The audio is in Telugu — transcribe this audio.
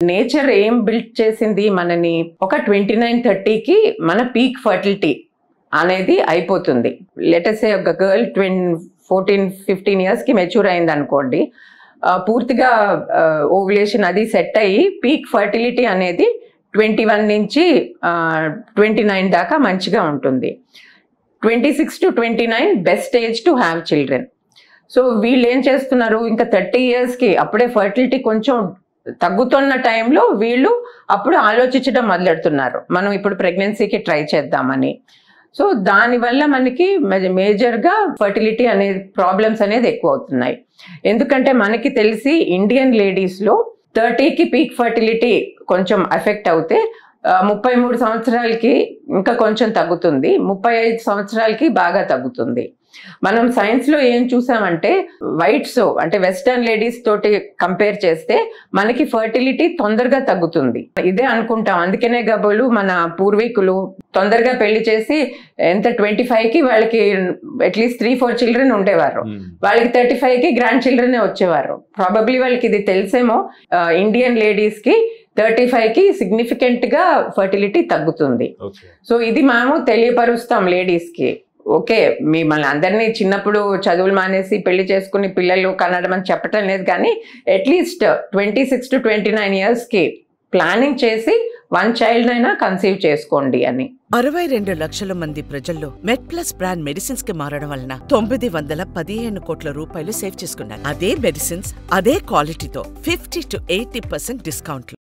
నేచర్ ఏం బిల్డ్ చేసింది మనని ఒక 29-30కి మన పీక్ ఫర్టిలిటీ అనేది అయిపోతుంది. లెటస్ సే ఒక గర్ల్ 14-15 ఇయర్స్కి మెచ్యూర్ అయింది అనుకోండి, పూర్తిగా ఓవ్యులేషన్ అది సెట్ అయ్యి పీక్ ఫర్టిలిటీ అనేది 21 నుంచి 29 దాకా మంచిగా ఉంటుంది. 26 to 29 best age to have children. So వీళ్ళు ఏం చేస్తున్నారు, ఇంకా 30 ఇయర్స్కి అప్పుడే ఫర్టిలిటీ కొంచెం తగ్గుతున్న టైంలో వీళ్ళు అప్పుడు ఆలోచించడం మొదలెడుతున్నారు, మనం ఇప్పుడు ప్రెగ్నెన్సీకి ట్రై చేద్దామని. సో దానివల్ల మనకి మేజర్గా ఫర్టిలిటీ అనే ప్రాబ్లమ్స్ అనేది ఎక్కువ అవుతున్నాయి. ఎందుకంటే మనకి తెలిసి ఇండియన్ లేడీస్లో 30కి పీక్ ఫర్టిలిటీ కొంచెం ఎఫెక్ట్ అవుతే 33 సంవత్సరాలకి ఇంకా కొంచెం తగ్గుతుంది, 35 సంవత్సరాలకి బాగా తగ్గుతుంది. మనం సైన్స్లో ఏం చూసామంటే వైట్స్ అంటే వెస్టర్న్ లేడీస్ తోటి కంపేర్ చేస్తే మనకి ఫర్టిలిటీ తొందరగా తగ్గుతుంది. ఇదే అనుకుంటాం, అందుకనే గబోలు మన పూర్వీకులు తొందరగా పెళ్లి చేసి ఎంత 25కి వాళ్ళకి అట్లీస్ట్ 3-4 చిల్డ్రన్ ఉండేవారు, వాళ్ళకి 35కి గ్రాండ్ చిల్డ్రనే వచ్చేవారు. ప్రాబబ్లీ వాళ్ళకి ఇది తెలిసేమో, ఇండియన్ లేడీస్కి 35కి సిగ్నిఫికెంట్గా ఫర్టిలిటీ తగ్గుతుంది. సో ఇది మేము తెలియపరుస్తాం లేడీస్కి. ఓకే, మిమ్మల్ని అందరినీ చిన్నప్పుడు చదువులు మానేసి పెళ్లి చేసుకుని పిల్లలు కనడం అని చెప్పటం లేదు, కానీ అట్లీస్ట్ 26 to 29 ఇయర్స్కి ప్లానింగ్ చేసి 1 చైల్డ్ అయినా కన్సీవ్ చేసుకోండి అని. 62 లక్షల మంది ప్రజల్లో మెడ్ప్లస్ బ్రాండ్ మెడిసిన్స్ కి మారడం వలన 915 కోట్ల రూపాయలు సేవ్ చేసుకున్నారు. అదే మెడిసిన్స్ అదే క్వాలిటీతో 50 to 80% డిస్కౌంట్లు.